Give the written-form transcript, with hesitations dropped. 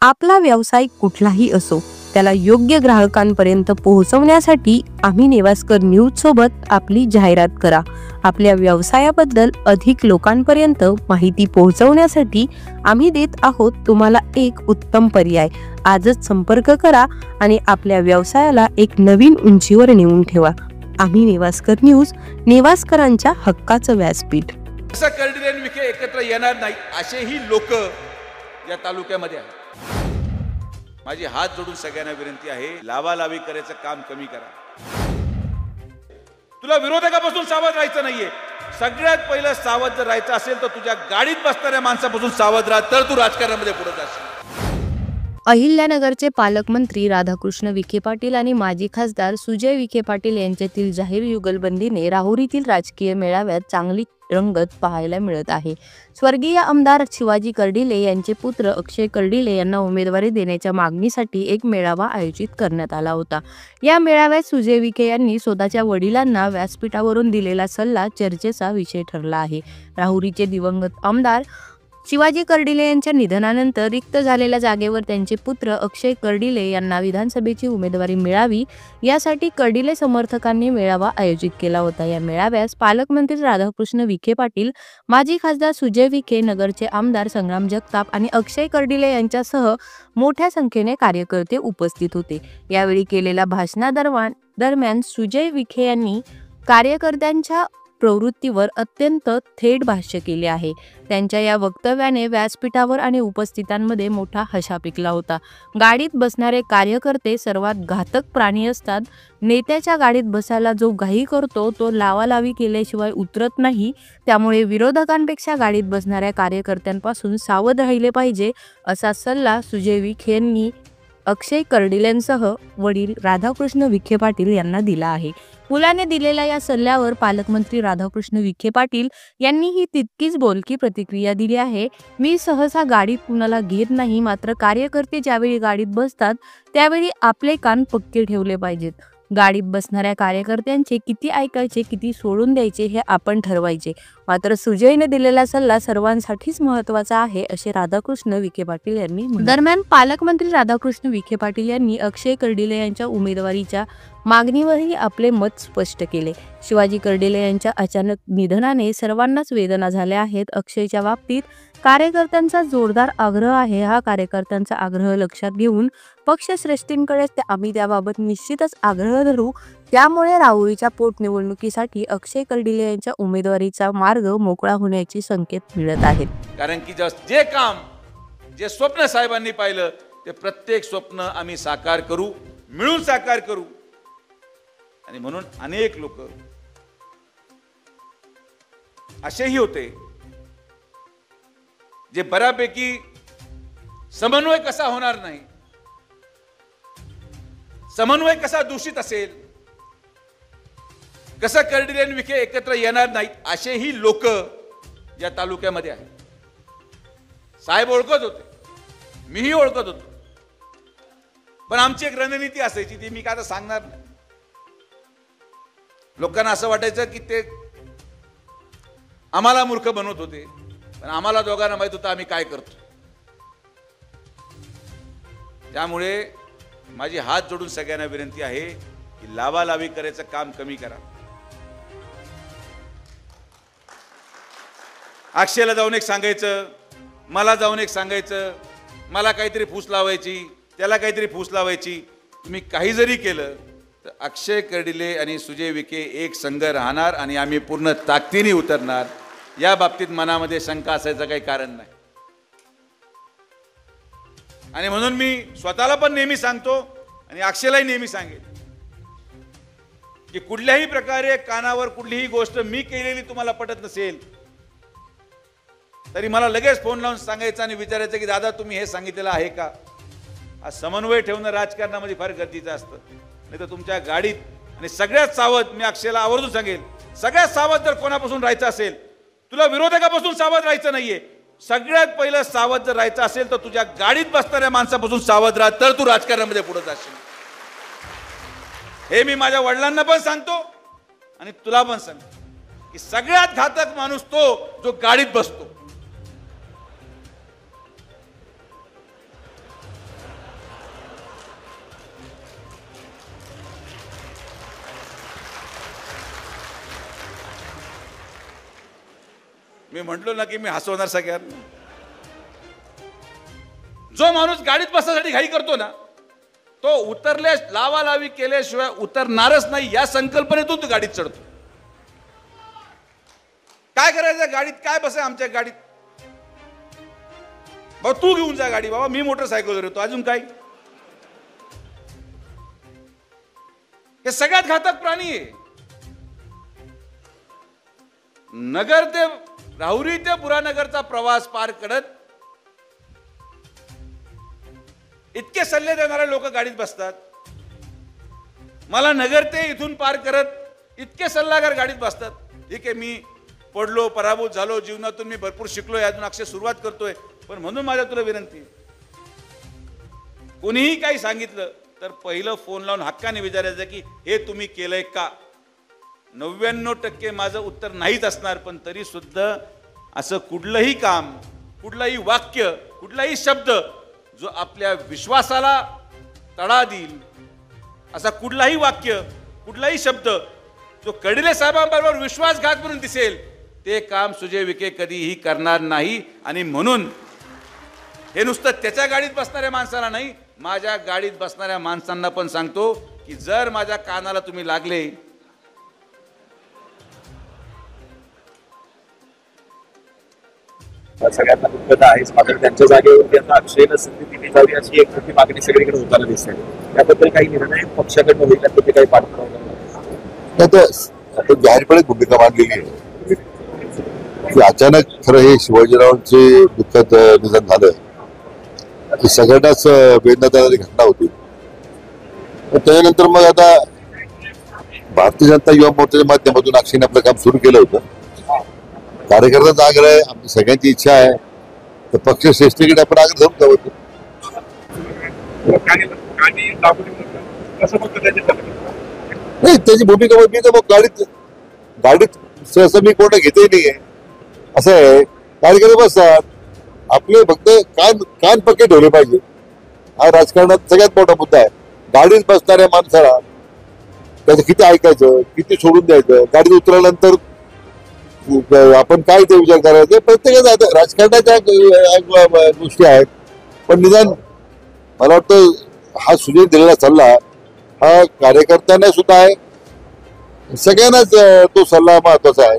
आपला व्यवसाय कुठलाही असो त्याला योग्य ग्राहकांपर्यंत पोहोचवण्यासाठी आम्ही नेवास्कर न्यूज सोबत आपली जाहिरात करा। आपल्या व्यवसायाबद्दल अधिक लोकांपर्यंत माहिती पोहोचवण्यासाठी आम्ही देत आहोत तुम्हाला एक उत्तम पर्याय। आजच संपर्क करा आणि आपल्या व्यवसायाला एक नवीन उंचीवर नेऊन ठेवा। आम्ही नेवास्कर न्यूज, नेवास्करांच्या हक्काचं व्यासपीठ। असं कर्डिले विखे एकत्र येणार नाही असेही लोक या तालुक्यामध्ये आहेत। माझी हात जोडून सगळ्यांना विनंती आहे, लावालावी करायचं काम कमी करा। तुला विरोधकापासून सावध राहायचं नाहीये। सगळ्यात पहिलं सावध जर राहायचं असेल तर तुझ्या गाडीत बसणाऱ्या माणसापासून सावध राहा, तर तू राजकारणामध्ये पुढे जाशील। अहिल्यानगरचे पालकमंत्री राधाकृष्ण विखे पाटील आणि माजी खासदार सुजय विखे पाटील यांच्यातील जाहीर युगलबंदीने राहुरीतील राजकीय मेळाव्यात चांगली रंगत पाहायला मिळत आहे। स्वर्गीय आमदार शिवाजी कर्डिले यांचे पुत्र अक्षय कर्डिले यांना उमेदवारी देण्याच्या मागणीसाठी एक मेळावा आयोजित करण्यात आला होता। या मेळाव्यात सुजय विखे यांनी स्वतःच्या वडिलांना व्यासपीठावरून दिलेला सल्ला चर्चेचा विषय ठरला आहे। राहुरीचे दिवंगत आमदार शिवाजी कर्डिले यांच्या निधनानंतर रिक्त झालेल्या जागेवर त्यांचे पुत्र अक्षय कर्डिले यांना विधानसभेची उमेदवारी मिळावी यासाठी कर्डिले समर्थकांनी मेळावा आयोजित केला होता। या मेळाव्यास पालकमंत्री राधाकृष्ण विखे पाटील, माजी खासदार सुजय विखे, नगरचे आमदार संग्राम जगताप आणि अक्षय कर्डिले यांच्यासह मोठ्या संख्येने कार्यकर्ते उपस्थित होते। यावेळी केलेल्या भाषणादरम्यान सुजय विखे यांनी कार्यकर्त्यांच्या प्रवृत्तीवर अत्यंत थेट भाष्य केले आहे। त्यांच्या या वक्तव्याने व्यासपीठावर आणि उपस्थितांमध्ये मोठा हशा पिकला होता। गाडीत बसणारे कार्यकर्ते सर्वात घातक प्राणी असतात। नेत्याच्या गाडीत बसायला जो घाई करतो तो लावालावी केल्याशिवाय उतरत नाही। त्यामुळे विरोधकांपेक्षा गाडीत बसणाऱ्या कार्यकर्त्यांपासून सावध राहिले पाहिजे, असा सल्ला सुजय विखे यांनी अक्षय कर्डिलेंसह वडील राधाकृष्ण विखे पाटील यांना दिला आहे। मुलाने दिलेल्या या सल्ल्यावर पालकमंत्री राधाकृष्ण विखे पाटील यांनीही तितकीच बोलकी प्रतिक्रिया दिली आहे। मी सहसा गाडीत कुणाला घेत नाही, मात्र कार्यकर्ते ज्यावेळी गाडीत बसतात त्यावेळी आपले कान पक्के ठेवले पाहिजेत। गाडीत बसणाऱ्या कार्यकर्त्यांचे किती ऐकायचे, किती सोडून द्यायचे हे आपण ठरवायचे, मात्र सुजयने दिलेला सल्ला सर्वांसाठीच महत्त्वाचा आहे, असे राधाकृष्ण विखे पाटील यांनी म्हटले। दरम्यान पालकमंत्री राधाकृष्ण विखे पाटील यांनी अक्षय कर्डिले यांच्या उमेदवारीच्या मागणीवरही आपले मत स्पष्ट केले। शिवाजी कर्डिले यांच्या अचानक निधनाने सर्वांनाच वेदना झाल्या आहेत। अक्षयच्या बाबतीत कार्यकर्त्यांचा जोरदार आग्रह आहे। हा कार्यकर्त्यांचा आग्रह लक्षात घेऊन पक्षश्रेष्ठींकडे आम्ही त्याबाबत निश्चितच आग्रह धरू। त्यामुळे राहुरीच्या पोटनिवडणुकीसाठी अक्षय कर्डिले यांच्या उमेदवारीचा मार्ग मोकळा होण्याचे संकेत मिळत आहेत। कारण की जे काम, जे स्वप्न साहेबांनी पाहिलं ते प्रत्येक स्वप्न आम्ही साकार करू, मिळून साकार करू। आणि म्हणून अनेक लोक असेही होते जे बऱ्यापैकी समन्वय कसा होणार नाही, समन्वय कसा दूषित असेल, कसं कर्डिले आणि विखे एकत्र येणार नाहीत असेही लोक या तालुक्यामध्ये आहेत। साहेब ओळखत होते, मीही ओळखत होतो, पण आमची एक रणनीती असायची, ती मी काय आता सांगणार नाही। लोकांना असं वाटायचं की ते आम्हाला मूर्ख बनवत होते, पण आम्हाला दोघांना माहित होतं आम्ही काय करतो। त्यामुळे माझी हात जोडून सगळ्यांना विनंती आहे की लावालावी करायचं काम कमी करा। अक्षयला जाऊन एक सांगायचं, मला जाऊन एक सांगायचं, मला काहीतरी फूस लावायची, त्याला काहीतरी फूस लावायची। तुम्ही काही जरी केलं तर अक्षय कर्डिले आणि सुजय विखे एक संघ राहणार आणि आम्ही पूर्ण ताकदीने उतरणार। या बाबतीत मनामध्ये शंका असायचं काही कारण नाही। आणि म्हणून मी स्वतःला पण नेहमी सांगतो आणि अक्षयलाही नेहमी सांगेन की कुठल्याही प्रकारे कानावर कुठलीही गोष्ट मी केलेली तुम्हाला पटत नसेल तरी मला लगेच फोन लावून सांगायचं आणि विचारायचं की दादा तुम्ही हे सांगितलेलं आहे का। हा समन्वय ठेवणं राजकारणामध्ये फार गरजेचं असतं, नाही तर तुमच्या गाडीत। आणि सगळ्यात सावध मी अक्षयला आवर्जून सांगेन, सगळ्यात सावध जर कोणापासून राहायचं असेल, तुला विरोधकापासून सावध राहायचं नाहीये। सगळ्यात पहिलं सावध जर राहायचं असेल तर तुझ्या गाडीत बसणाऱ्या माणसापासून सावध राहा, तर तू राजकारणामध्ये पुढे जाशील। हे मी माझ्या वडिलांना पण सांगतो आणि तुला पण सांगतो की सगळ्यात घातक माणूस तो जो गाडीत बसतो। मी म्हटलो ना की मी हसवणार सगळ्यांना. जो माणूस गाडीत बसण्यासाठी घाई करतो ना, तो उतरल्या लावालावी केल्याशिवाय उतरणारच नाही या संकल्पनेतून तो गाडीत चढतो. काय करायचं गाडीत, काय बसाय आमच्या गाडीत, बाबा तू घेऊन जा गाडी, बाबा मी मोटरसायकलवर येतो, अजून काय. हे सगळ्यात घातक प्राणी आहे. नगर ते राहुरी ते बुरानगरचा प्रवास पार करत इतके सल्ले देणारे लोक गाडीत बसतात. मला नगर ते इथून पार करत इतके सल्लागार गाडीत बसतात. ठीक आहे, मी पडलो, पराभूत झालो, जीवनातून मी भरपूर शिकलोय, अजून अक्षय सुरुवात करतोय. पण म्हणून माझ्या तुला विनंती, कोणीही काही सांगितलं तर पहिलं फोन लावून हक्काने विचारायचं की हे तुम्ही केलंय का. 99% माझं उत्तर नाहीच असणार, पण तरी सुद्धा असं कुठलंही काम, कुठलंही वाक्य, कुठलाही शब्द जो आपल्या विश्वासाला तडा देईल, असा कुठलाही वाक्य, कुठलाही शब्द जो कडिले साहेबांबरोबर विश्वासघात म्हणून दिसेल, ते काम सुजय विखे कधीही करणार नाही. आणि म्हणून हे नुसतं त्याच्या गाडीत बसणाऱ्या माणसाला नाही, माझ्या गाडीत बसणाऱ्या माणसांना पण सांगतो की जर माझ्या कानाला तुम्ही लागले, सगळ्यांना दुःखद आहेच, मात्र त्यांच्या जागेवरती आता अक्षयला संधी दिली जावी अशी एक मोठी मागणी सगळीकडे होताना दिसते. त्याबद्दल काही निर्णय पक्षाकडनं होईल, त्याबद्दल काही पाठपुरावा आता जाहीरपणे भूमिका मांडलेली आहे की अचानक खरं हे शिवाजीरावांचे दुःखद निधन झालं, ही सगळ्यांनाच वेदना देणारी घटना होती. त्याच्यानंतर मग आता भारतीय जनता युवा मोर्चाच्या माध्यमातून अक्षयने आपलं काम सुरू केलं होतं. कार्यकर्त्यांचा आग्रह आहे, आमची सगळ्यांची इच्छा आहे, तर पक्ष श्रेष्ठीकडे आपण आग्रह धरून जावं. नाही, त्याची भूमिका मी तर मग गाडीत सहसा मी कोणा घेतही नाहीये. असं आहे, कार्यकर्ते बसतात, आपले फक्त कान पक्के ठेवले पाहिजे. हा राजकारणात सगळ्यात मोठा मुद्दा आहे. गाडीत बसणाऱ्या माणसाला त्याचं किती ऐकायचं, किती सोडून द्यायचं, गाडीत उतरल्यानंतर आपण काय ते विचार करायचे, प्रत्येकाचा राजकारणाच्या गोष्टी आहेत. पण निदान मला वाटतं हा सुजय दिलेला सल्ला हा कार्यकर्त्यांना सुद्धा आहे, सगळ्यांनाच तो सल्ला महत्वाचा आहे.